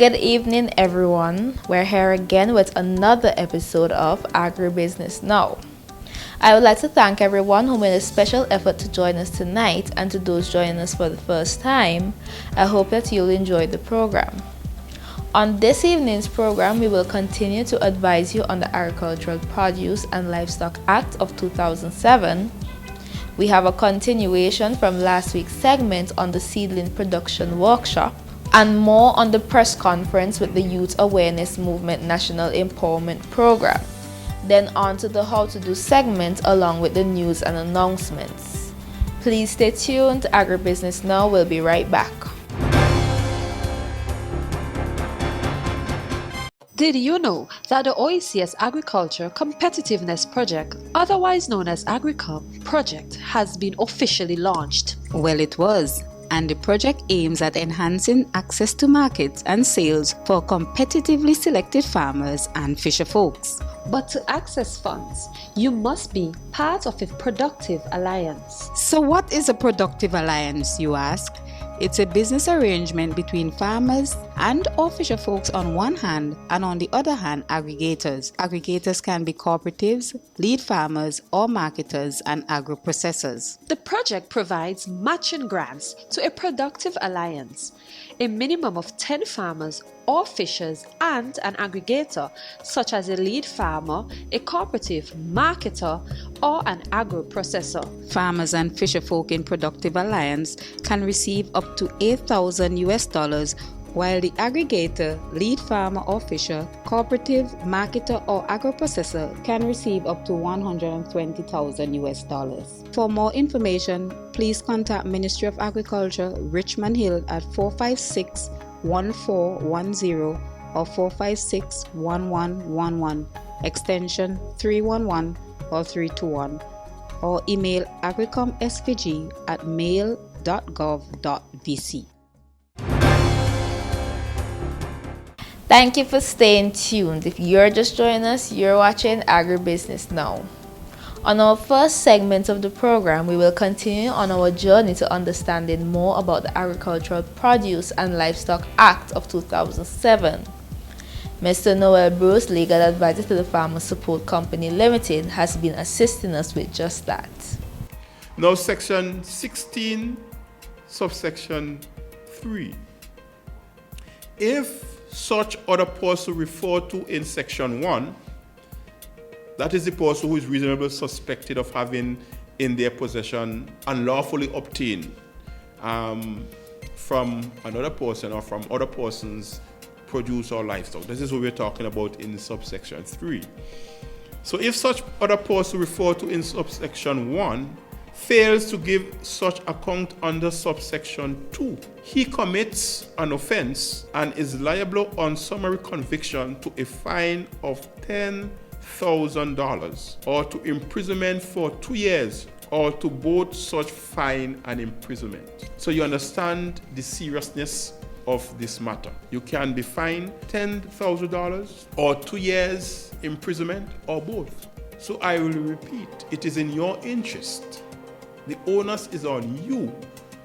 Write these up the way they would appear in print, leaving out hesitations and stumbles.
Good evening, everyone. We're here again with another episode of Agri Business Now. I would like to thank everyone who made a special effort to join us tonight, and to those joining us for the first time, I hope that you'll enjoy the program. On this evening's program, we will continue to advise you on the Agricultural Produce and Livestock Act of 2007. We have a continuation from last week's segment on the Seedling Production Workshop, and more on the press conference with the Youth Awareness Movement National Empowerment Program. Then on to the How to Do segment along with the news and announcements. Please stay tuned. Agribusiness Now will be right back. Did you know that the OECS Agriculture Competitiveness Project, otherwise known as AgriCom project, has been officially launched? Well, it was. And the project aims at enhancing access to markets and sales for competitively selected farmers and fisher folks. But to access funds, you must be part of a productive alliance. So what is a productive alliance, you ask? It's a business arrangement between farmers and or fisher folks on one hand, and on the other hand, aggregators. Aggregators can be cooperatives, lead farmers, or marketers and agro-processors. The project provides matching grants to a productive alliance. A minimum of 10 farmers or fishers and an aggregator, such as a lead farmer, a cooperative, marketer, or an agro-processor. Farmers and fisher folk in Productive Alliance can receive up to $8,000, while the aggregator, lead farmer or fisher, cooperative, marketer, or agro-processor can receive up to $120,000. For more information, please contact Ministry of Agriculture, Richmond Hill at 456-1410 or 456-1111, extension 311 or 321, or email agricomsvg@mail.gov.vc. Thank you for staying tuned. If you're just joining us, you're watching Agribusiness Now. On our first segment of the program, we will continue on our journey to understanding more about the Agricultural Produce and Livestock Act of 2007. Mr. Noel Bruce, legal advisor to the Farmer Support Company Limited, has been assisting us with just that. Now, section 16, subsection 3. If such other person referred to in section 1, that is the person who is reasonably suspected of having in their possession unlawfully obtained from another person or from other person's produce or livestock. This is what we're talking about in subsection 3. So if such other person referred to in subsection 1 fails to give such account under subsection 2, he commits an offense and is liable on summary conviction to a fine of $10,000 or to imprisonment for 2 years, or to both such fine and imprisonment. So you understand the seriousness of this matter. You can be fined $10,000 or 2 years imprisonment, or both. So I will repeat, it is in your interest. The onus is on you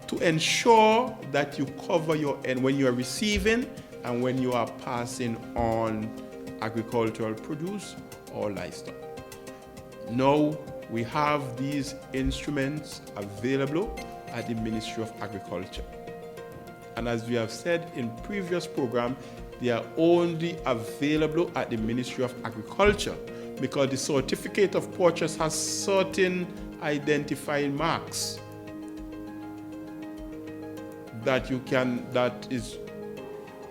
to ensure that you cover your end when you are receiving and when you are passing on agricultural produce or livestock. Now we have these instruments available at the Ministry of Agriculture. And as we have said in previous program, they are only available at the Ministry of Agriculture because the certificate of purchase has certain identifying marks that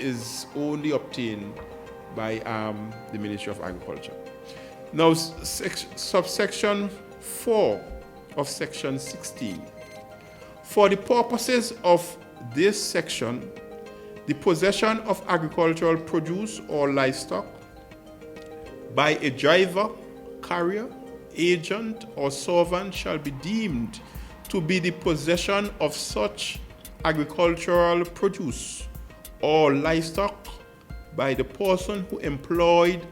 is only obtained by the Ministry of Agriculture. Now, subsection 4 of section 16. For the purposes of this section, the possession of agricultural produce or livestock by a driver, carrier, agent, or servant shall be deemed to be the possession of such agricultural produce or livestock by the person who employed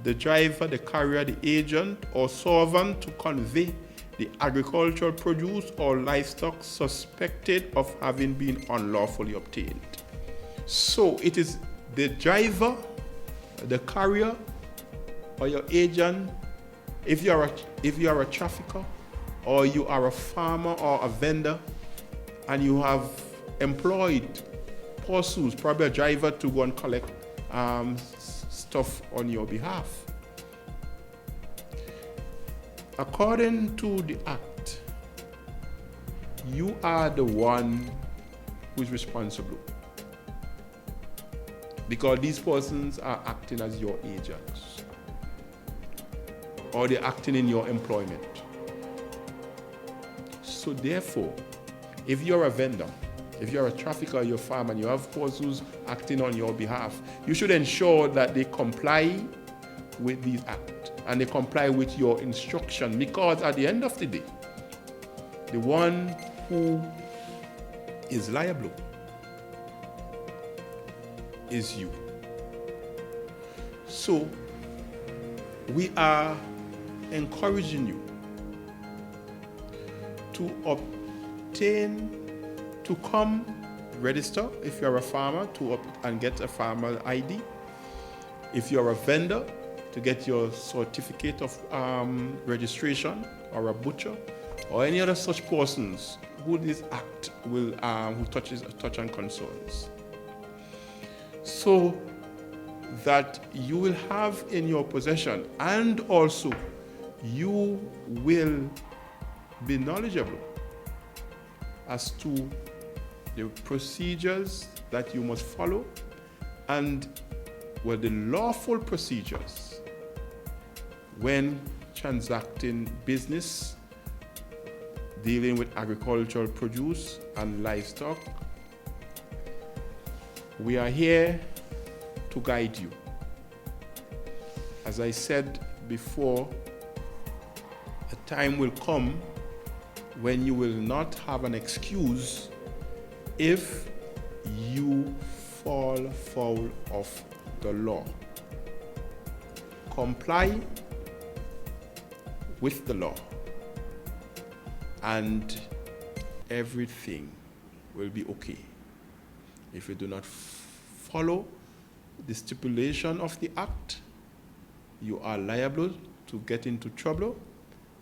the driver, the carrier, the agent, or servant to convey the agricultural produce or livestock suspected of having been unlawfully obtained. So it is the driver, the carrier, or your agent, if you are a trafficker, or you are a farmer or a vendor, and you have employed pursues, probably a driver to go and collect stuff on your behalf. According to the Act, you are the one who is responsible, because these persons are acting as your agents, or they're acting in your employment. So therefore, if you're a vendor, if you're a trafficker, you're a farmer, and you have persons acting on your behalf, you should ensure that they comply with these acts and they comply with your instruction, because at the end of the day, the one who is liable is you. So we are encouraging you to come register if you're a farmer and get a farmer ID. If you're a vendor, to get your certificate of registration, or a butcher, or any other such persons who this act will who touch and concerns, so that you will have in your possession, and also you will be knowledgeable as to the procedures that you must follow, and the lawful procedures when transacting business dealing with agricultural produce and livestock. We are here to guide you. As I said before, a time will come when you will not have an excuse if you fall foul of the law. Comply with the law, and everything will be okay. If you do not follow the stipulation of the act, you are liable to get into trouble,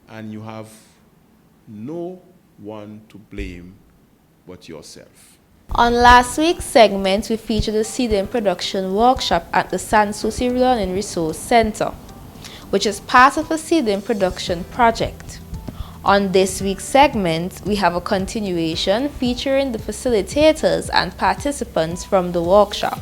and you have no one to blame but yourself. On last week's segment, we featured the seedling production workshop at the Sans Souci Learning Resource Center, which is part of a seedling production project. On this week's segment, we have a continuation featuring the facilitators and participants from the workshop.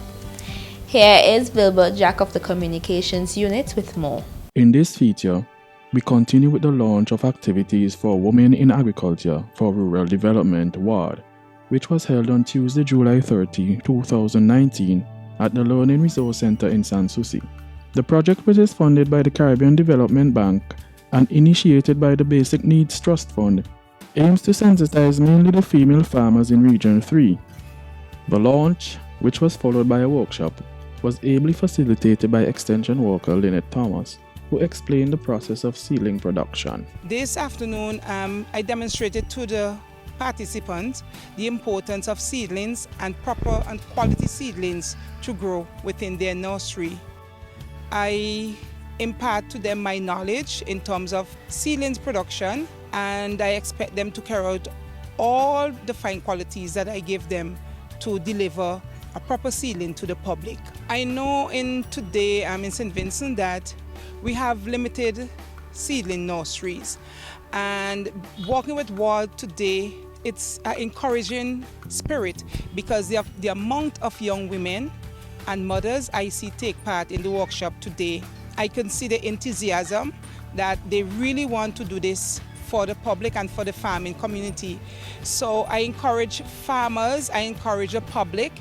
Here is Wilbert Jack of the Communications Unit with more. In this feature, we continue with the launch of activities for Women in Agriculture for Rural Development W.A.R.D, which was held on Tuesday, July 30, 2019 at the Learning Resource Center in Sans Souci. The project, which is funded by the Caribbean Development Bank and initiated by the Basic Needs Trust Fund, aims to sensitize mainly the female farmers in Region 3. The launch, which was followed by a workshop, was ably facilitated by Extension worker Lynette Thomas, who explained the process of seedling production. This afternoon, I demonstrated to the participants the importance of seedlings and proper and quality seedlings to grow within their nursery. I impart to them my knowledge in terms of seedlings production, and I expect them to carry out all the fine qualities that I give them to deliver a proper seedling to the public. I know today in St. Vincent that we have limited seedling nurseries, and working with W.A.R.D today, it's an encouraging spirit, because the amount of young women and mothers I see take part in the workshop today, I can see the enthusiasm that they really want to do this for the public and for the farming community. So I encourage farmers, I encourage the public,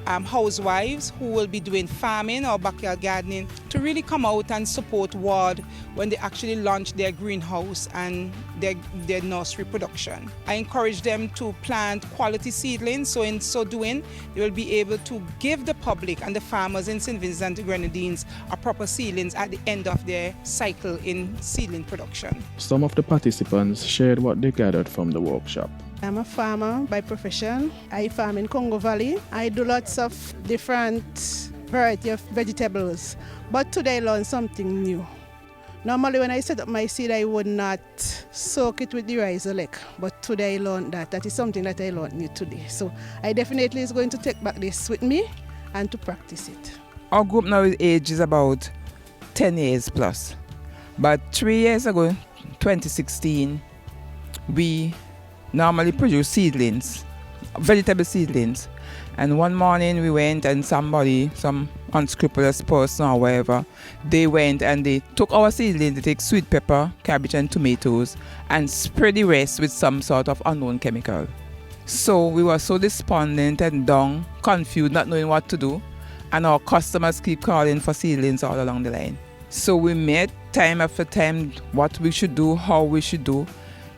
housewives who will be doing farming or backyard gardening to really come out and support W.A.R.D when they actually launch their greenhouse and their nursery production. I encourage them to plant quality seedlings, so in so doing they will be able to give the public and the farmers in St. Vincent and the Grenadines a proper seedlings at the end of their cycle in seedling production. Some of the participants shared what they gathered from the workshop. I'm a farmer by profession. I farm in Congo Valley. I do lots of different variety of vegetables. But today I learned something new. Normally when I set up my seed, I would not soak it with the rice lick. But today I learned that. That is something that I learned new today. So I definitely is going to take back this with me and to practice it. Our group now age is about 10 years plus. But 3 years ago, 2016, we normally produce seedlings, vegetable seedlings. And one morning we went and somebody, some unscrupulous person or whatever, they went and they took our seedlings, they take sweet pepper, cabbage and tomatoes and spray the rest with some sort of unknown chemical. So we were so despondent and down, confused, not knowing what to do. And our customers keep calling for seedlings all along the line. So we met time after time what we should do, how we should do.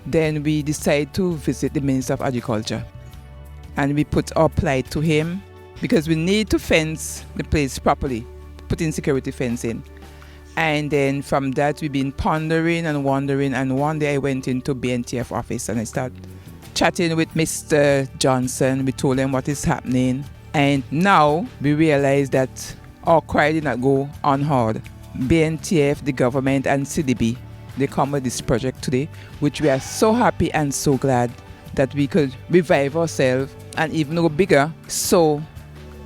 Then we decided to visit the Minister of Agriculture. And we put our plight to him because we need to fence the place properly, put in security fencing. And then from that we've been pondering and wondering, and one day I went into BNTF office and I started chatting with Mr. Johnson. We told him what is happening, and now we realize that our cry did not go unheard. BNTF, the government and CDB, they come with this project today, which we are so happy and so glad that we could revive ourselves and even go bigger. So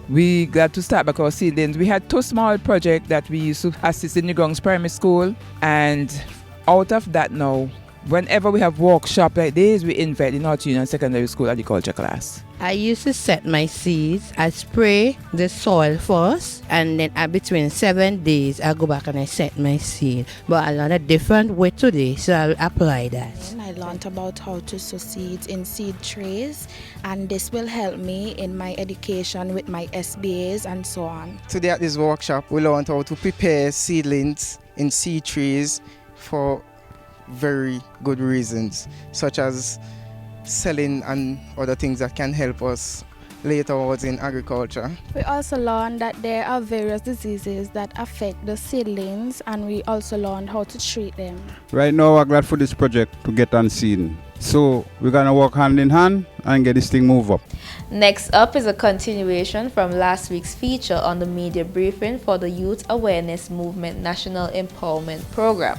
we glad to start back our seedlings. We had 2 small projects that we used to assist in the Grounds Primary School, and out of that now, whenever we have workshop like this, we invite the North Union Secondary School agriculture class. I used to set my seeds. I spray the soil first, and then between 7 days, I go back and I set my seed. But I learned a different way today, so I'll apply that. I learned about how to sow seeds in seed trays, and this will help me in my education with my SBAs and so on. Today at this workshop, we learned how to prepare seedlings in seed trays for very good reasons, such as selling and other things that can help us later on in agriculture. We also learned that there are various diseases that affect the seedlings, and we also learned how to treat them. Right now we're glad for this project to get unseen. So we're going to work hand in hand and get this thing moved up. Next up is a continuation from last week's feature on the media briefing for the Youth Awareness Movement National Empowerment Program.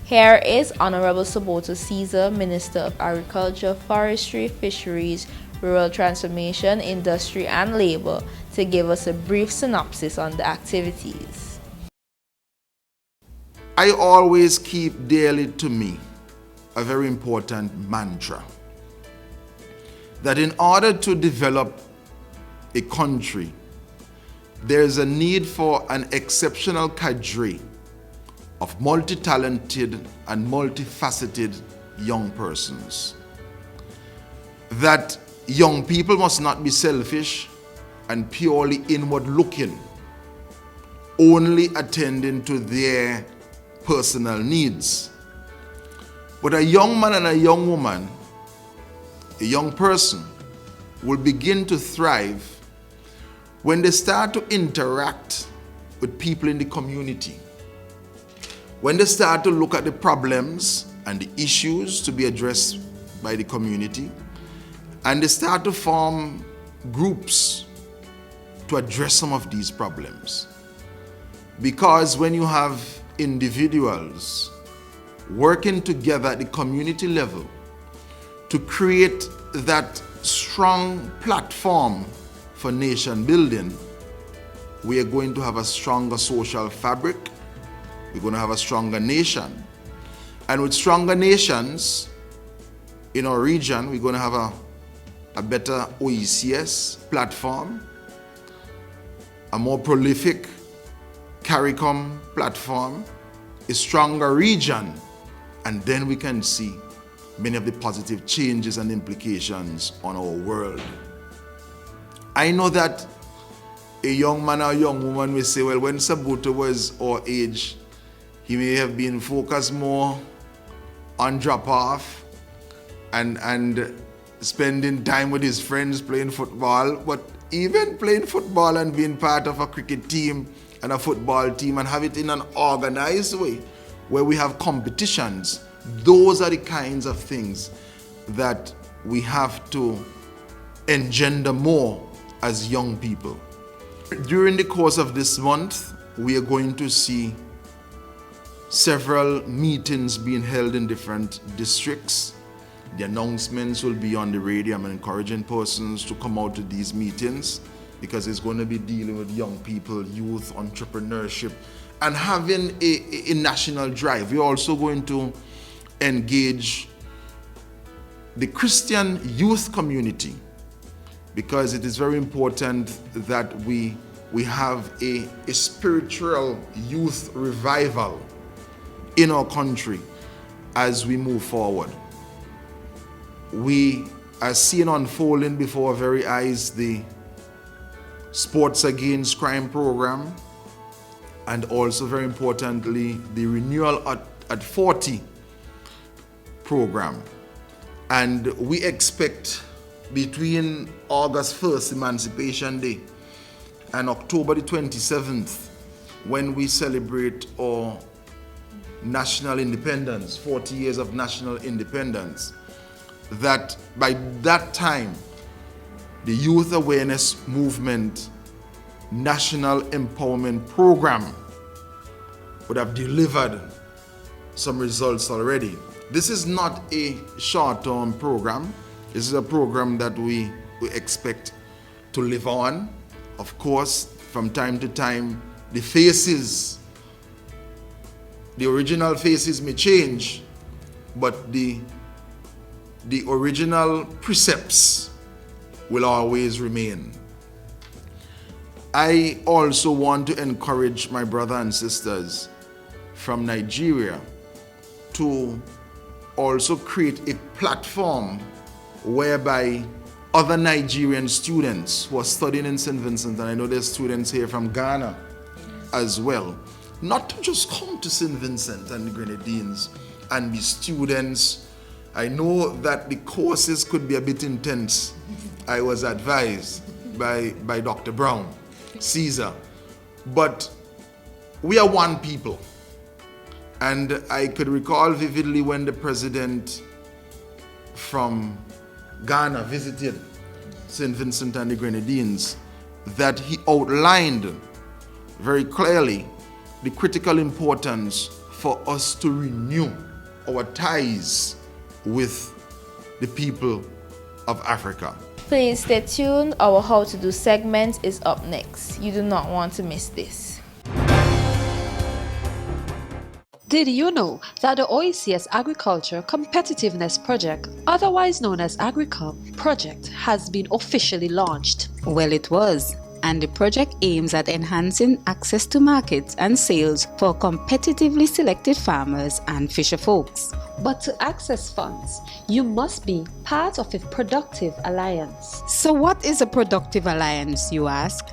Here is Honorable Soboto Caesar, Minister of Agriculture, Forestry, Fisheries, Rural Transformation, Industry and Labour, to give us a brief synopsis on the activities. I always keep dearly to me a very important mantra, that in order to develop a country, there is a need for an exceptional cadre of multi-talented and multifaceted young persons. That young people must not be selfish and purely inward looking, only attending to their personal needs. But a young man and a young woman, a young person, will begin to thrive when they start to interact with people in the community. When they start to look at the problems and the issues to be addressed by the community, and they start to form groups to address some of these problems. Because when you have individuals working together at the community level to create that strong platform for nation building, we are going to have a stronger social fabric. We're going to have a stronger nation. And with stronger nations in our region, we're going to have a better OECS platform, a more prolific CARICOM platform, a stronger region, and then we can see many of the positive changes and implications on our world. I know that a young man or a young woman will say, well, when Soboto was our age, he may have been focused more on drop-off and spending time with his friends playing football. But even playing football and being part of a cricket team and a football team and have it in an organized way where we have competitions, those are the kinds of things that we have to engender more as young people. During the course of this month, we are going to see several meetings being held in different districts. The announcements will be on the radio. I'm encouraging persons to come out to these meetings because it's going to be dealing with young people, youth, entrepreneurship, and having a national drive. We're also going to engage the Christian youth community because it is very important that we have a spiritual youth revival in our country as we move forward. We are seeing unfolding before our very eyes the Sports Against Crime program and also very importantly the Renewal at 40 program. And we expect between August 1st, Emancipation Day, and October the 27th, when we celebrate our national independence, 40 years of national independence, that by that time, the Youth Awareness Movement National Empowerment Program would have delivered some results already. This is not a short-term program. This is a program that we expect to live on. Of course, from time to time, the original faces may change, but the original precepts will always remain. I also want to encourage my brothers and sisters from Nigeria to also create a platform whereby other Nigerian students who are studying in St. Vincent, and I know there's students here from Ghana as well, not to just come to St. Vincent and the Grenadines and be students. I know that the courses could be a bit intense. I was advised by Dr. Brown, Caesar, but we are one people. And I could recall vividly when the president from Ghana visited St. Vincent and the Grenadines, that he outlined very clearly the critical importance for us to renew our ties with the people of Africa. Please stay tuned. Our How to Do segment is up next. You do not want to miss this. Did you know that the OECS Agriculture Competitiveness Project, otherwise known as AgriCom project, has been officially launched? Well, it was. And the project aims at enhancing access to markets and sales for competitively selected farmers and fisher folks. But to access funds, you must be part of a productive alliance. So what is a productive alliance, you ask?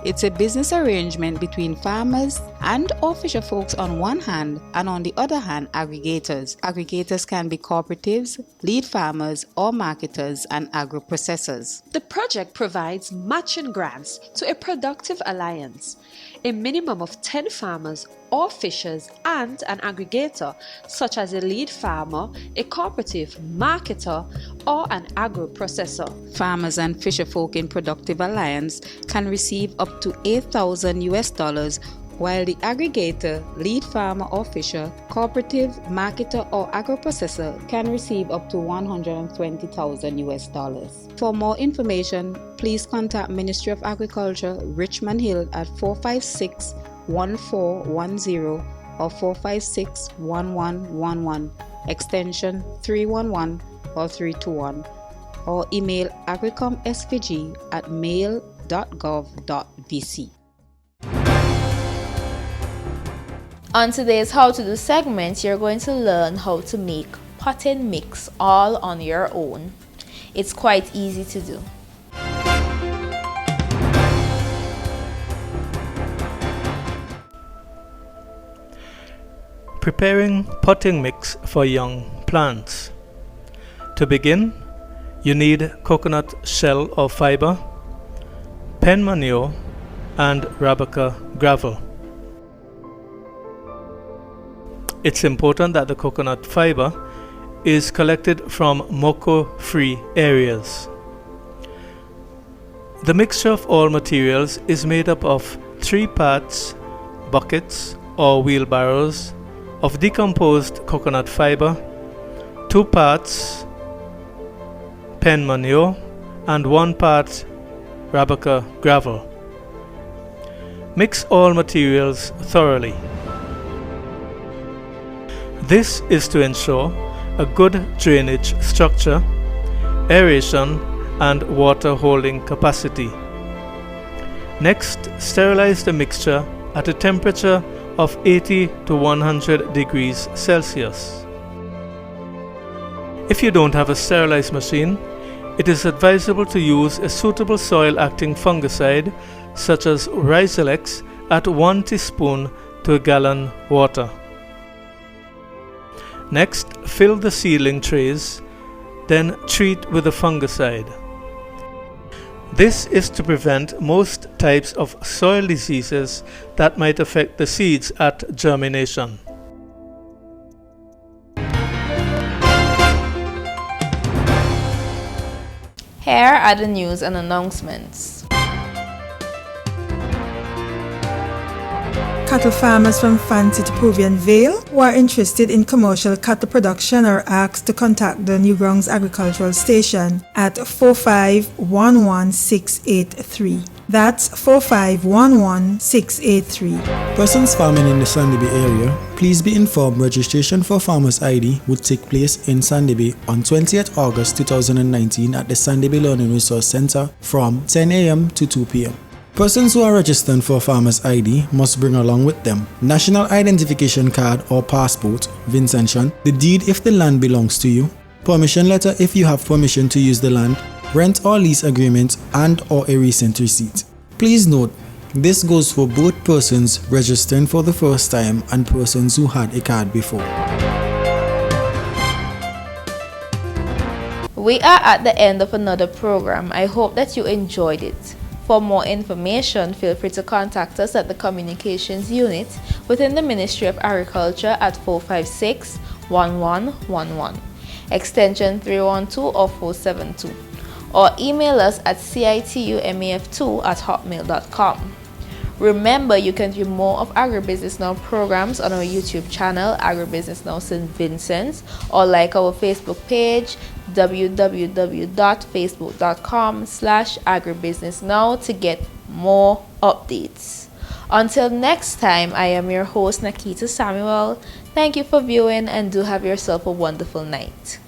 It's a business arrangement between farmers and or fisher folks on one hand, and on the other hand, aggregators. Aggregators can be cooperatives, lead farmers, or marketers and agro-processors. The project provides matching grants to a productive alliance. A minimum of 10 farmers or fishers and an aggregator, such as a lead farmer, a cooperative, marketer, or an agro-processor. Farmers and fisher folk in Productive Alliance can receive up to $8,000, while the aggregator, lead farmer or fisher, cooperative, marketer, or agro-processor can receive up to $120,000. For more information, please contact Ministry of Agriculture, Richmond Hill at 456-1410 or 456-1111, extension 311 or 321, or email agricomsvg@mail.gov.vc. On today's How to Do segment, you're going to learn how to make potting mix all on your own. It's quite easy to do. Preparing potting mix for young plants. To begin, you need coconut shell or fiber, pen manure, and Rabaca gravel. It's important that the coconut fiber is collected from moco-free areas. The mixture of all materials is made up of 3 parts buckets or wheelbarrows of decomposed coconut fiber, 2 parts pen manure, and 1 part Rabaca gravel. Mix all materials thoroughly. This is to ensure a good drainage structure, aeration, and water holding capacity. Next, sterilize the mixture at a temperature of 80 to 100 degrees Celsius. If you don't have a sterilized machine, it is advisable to use a suitable soil-acting fungicide such as Rizolex at 1 teaspoon to a gallon water. Next, fill the seedling trays, then treat with a fungicide. This is to prevent most types of soil diseases that might affect the seeds at germination. Here are the news and announcements. Cattle farmers from Fancy to Peruvian Vale who are interested in commercial cattle production are asked to contact the Newgrounds Agricultural Station at 4511683. That's 4511683. Persons farming in the Sandy Bay area, please be informed registration for Farmers ID would take place in Sandy Bay on 20th August 2019 at the Sandy Bay Learning Resource Center from 10 a.m. to 2 p.m. Persons who are registering for Farmers ID must bring along with them National Identification Card or Passport, Vincent, the deed if the land belongs to you, permission letter if you have permission to use the land, rent or lease agreement and or a recent receipt. Please note, this goes for both persons registering for the first time and persons who had a card before. We are at the end of another program. I hope that you enjoyed it. For more information, feel free to contact us at the Communications Unit within the Ministry of Agriculture at 456-1111, extension 312 or 472, or email us at citumaf2@hotmail.com. Remember, you can view more of Agribusiness Now programs on our YouTube channel, Agribusiness Now St. Vincent, or like our Facebook page, www.facebook.com/agribusinessnow to get more updates. Until next time, I am your host, Nakita Samuel. Thank you for viewing and do have yourself a wonderful night.